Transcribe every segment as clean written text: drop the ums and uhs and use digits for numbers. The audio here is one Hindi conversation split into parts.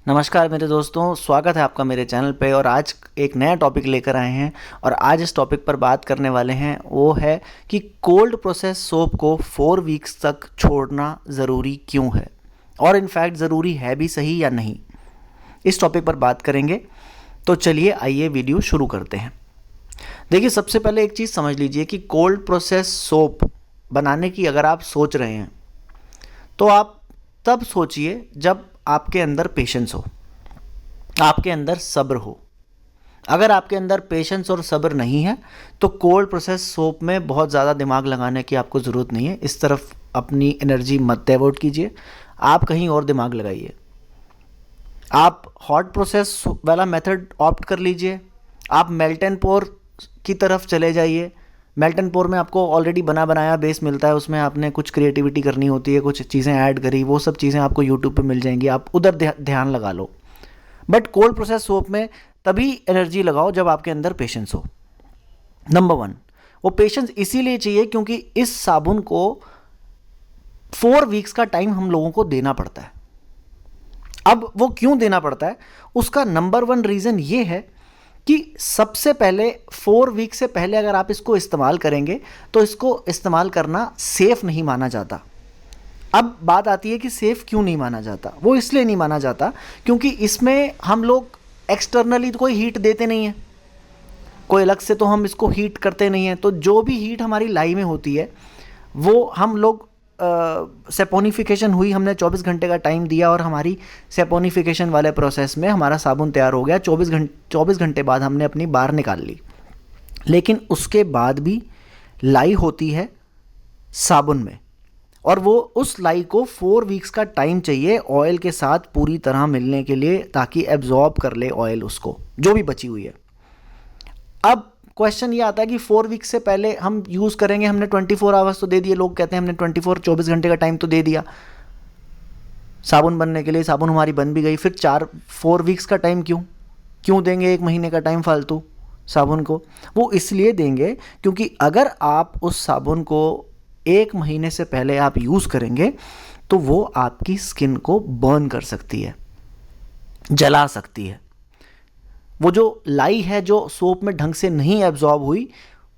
नमस्कार मेरे दोस्तों, स्वागत है आपका मेरे चैनल पे। और आज एक नया टॉपिक लेकर आए हैं और आज इस टॉपिक पर बात करने वाले हैं वो है कि कोल्ड प्रोसेस सोप को 4 वीक्स तक छोड़ना ज़रूरी क्यों है और इनफैक्ट ज़रूरी है भी सही या नहीं। इस टॉपिक पर बात करेंगे। तो चलिए आइए वीडियो शुरू करते हैं। देखिए, सबसे पहले एक चीज़ समझ लीजिए कि कोल्ड प्रोसेस सोप बनाने की अगर आप सोच रहे हैं तो आप तब सोचिए जब आपके अंदर पेशेंस हो, आपके अंदर सब्र हो। अगर आपके अंदर पेशेंस और सब्र नहीं है तो कोल्ड प्रोसेस सोप में बहुत ज़्यादा दिमाग लगाने की आपको ज़रूरत नहीं है। इस तरफ अपनी एनर्जी मत डाइवर्ट कीजिए, आप कहीं और दिमाग लगाइए। आप हॉट प्रोसेस वाला मेथड ऑप्ट कर लीजिए। आप मेल्ट एंड पोर की तरफ चले जाइए। मेल्ट एंड पोर में आपको ऑलरेडी बना बनाया बेस मिलता है, उसमें आपने कुछ क्रिएटिविटी करनी होती है, कुछ चीज़ें ऐड करी, वो सब चीज़ें आपको यूट्यूब पे मिल जाएंगी, आप उधर ध्यान लगा लो। बट कोल्ड प्रोसेस सोप में तभी एनर्जी लगाओ जब आपके अंदर पेशेंस हो। नंबर 1, वो पेशेंस इसीलिए चाहिए क्योंकि इस साबुन को 4 वीक्स का टाइम हम लोगों को देना पड़ता है। अब वो क्यों देना पड़ता है, उसका नंबर 1 रीज़न ये है कि सबसे पहले 4 वीक से पहले अगर आप इसको इस्तेमाल करेंगे तो इसको इस्तेमाल करना सेफ़ नहीं माना जाता। अब बात आती है कि सेफ़ क्यों नहीं माना जाता। वो इसलिए नहीं माना जाता क्योंकि इसमें हम लोग एक्सटर्नली तो कोई हीट देते नहीं है, कोई अलग से तो हम इसको हीट करते नहीं हैं। तो जो भी हीट हमारी लाई में होती है वो हम लोग सेपोनिफिकेशन हुई, हमने 24 घंटे का टाइम दिया और हमारी सेपोनिफिकेशन वाले प्रोसेस में हमारा साबुन तैयार हो गया। 24 घंटे बाद हमने अपनी बार निकाल ली। लेकिन उसके बाद भी लाई होती है साबुन में और वो उस लाई को 4 वीक्स का टाइम चाहिए ऑयल के साथ पूरी तरह मिलने के लिए, ताकि एब्जॉर्ब कर ले ऑयल उसको जो भी बची हुई है। अब क्वेश्चन ये आता है कि 4 वीक से पहले हम यूज़ करेंगे, हमने 24 आवर्स तो दे दिए। लोग कहते हैं हमने 24 घंटे का टाइम तो दे दिया साबुन बनने के लिए, साबुन हमारी बन भी गई, फिर 4 वीक्स का टाइम क्यों देंगे, 1 महीने का टाइम फालतू साबुन को। वो इसलिए देंगे क्योंकि अगर आप उस साबुन को 1 महीने से पहले आप यूज़ करेंगे तो वो आपकी स्किन को बर्न कर सकती है, जला सकती है। वो जो लाई है जो सोप में ढंग से नहीं एब्जॉर्ब हुई,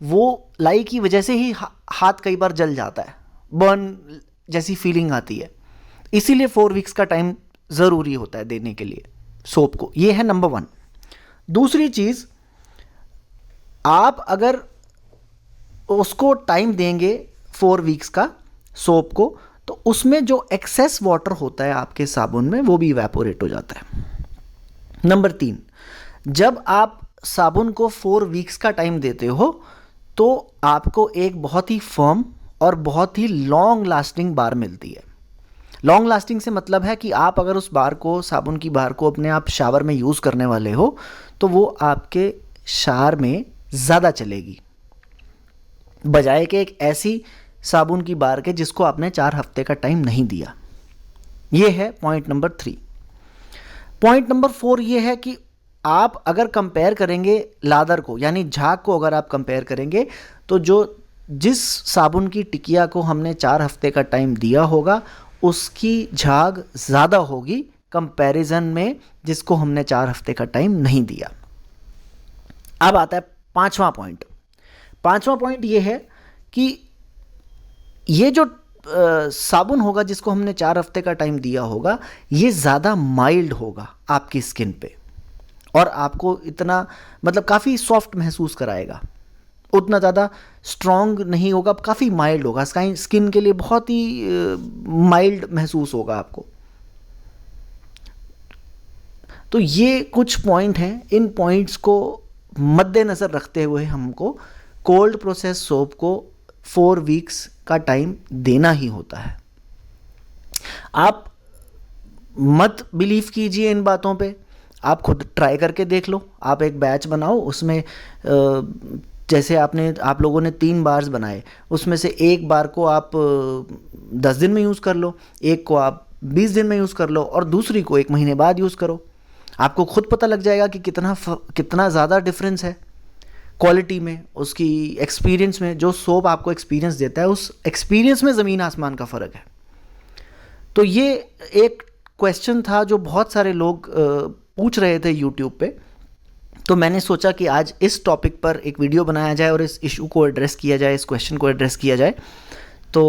वो लाई की वजह से ही हाथ कई बार जल जाता है, बर्न जैसी फीलिंग आती है। इसीलिए 4 वीक्स का टाइम ज़रूरी होता है देने के लिए सोप को। ये है नंबर 1। दूसरी चीज़, आप अगर उसको टाइम देंगे 4 वीक्स का सोप को तो उसमें जो एक्सेस वाटर होता है आपके साबुन में वो भी इवेपोरेट हो जाता है। नंबर 3, जब आप साबुन को 4 वीक्स का टाइम देते हो तो आपको एक बहुत ही फर्म और बहुत ही लॉन्ग लास्टिंग बार मिलती है। लॉन्ग लास्टिंग से मतलब है कि आप अगर उस बार को, साबुन की बार को अपने आप शावर में यूज़ करने वाले हो तो वो आपके शावर में ज़्यादा चलेगी, बजाय कि एक ऐसी साबुन की बार के जिसको आपने 4 हफ्ते का टाइम नहीं दिया। ये है पॉइंट नंबर 3। पॉइंट नंबर 4 ये है कि आप अगर कंपेयर करेंगे लादर को, यानी झाग को अगर आप कंपेयर करेंगे तो जिस साबुन की टिकिया को हमने 4 हफ्ते का टाइम दिया होगा उसकी झाग ज़्यादा होगी कंपैरिजन में जिसको हमने 4 हफ्ते का टाइम नहीं दिया। अब आता है 5वां पॉइंट। 5वां पॉइंट ये है कि ये जो साबुन होगा जिसको हमने 4 हफ्ते का टाइम दिया होगा ये ज़्यादा माइल्ड होगा आपकी स्किन पे और आपको इतना मतलब काफ़ी सॉफ्ट महसूस कराएगा। उतना ज़्यादा स्ट्रॉन्ग नहीं होगा, काफ़ी माइल्ड होगा, स्किन के लिए बहुत ही माइल्ड महसूस होगा आपको। तो ये कुछ पॉइंट हैं, इन पॉइंट्स को मद्देनज़र रखते हुए हमको कोल्ड प्रोसेस सोप को 4 वीक्स का टाइम देना ही होता है। आप मत बिलीव कीजिए इन बातों पे, आप खुद ट्राई करके देख लो। आप एक बैच बनाओ, उसमें जैसे आप लोगों ने 3 बार्स बनाए, उसमें से एक बार को आप 10 दिन में यूज़ कर लो, एक को आप 20 दिन में यूज़ कर लो और दूसरी को 1 महीने बाद यूज़ करो। आपको खुद पता लग जाएगा कि कितना ज़्यादा डिफरेंस है क्वालिटी में, उसकी एक्सपीरियंस में। जो सोप आपको एक्सपीरियंस देता है उस एक्सपीरियंस में ज़मीन आसमान का फ़र्क है। तो ये एक क्वेश्चन था जो बहुत सारे लोग पूछ रहे थे यूट्यूब पे, तो मैंने सोचा कि आज इस टॉपिक पर एक वीडियो बनाया जाए और इस इशू को एड्रेस किया जाए, इस क्वेश्चन को एड्रेस किया जाए। तो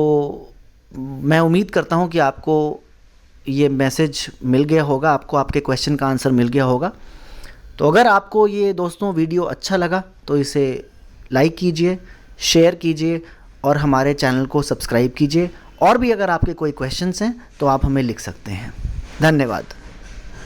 मैं उम्मीद करता हूँ कि आपको ये मैसेज मिल गया होगा, आपको आपके क्वेश्चन का आंसर मिल गया होगा। तो अगर आपको ये दोस्तों वीडियो अच्छा लगा तो इसे लाइक कीजिए, शेयर कीजिए और हमारे चैनल को सब्सक्राइब कीजिए। और भी अगर आपके कोई क्वेश्चंस हैं तो आप हमें लिख सकते हैं। धन्यवाद।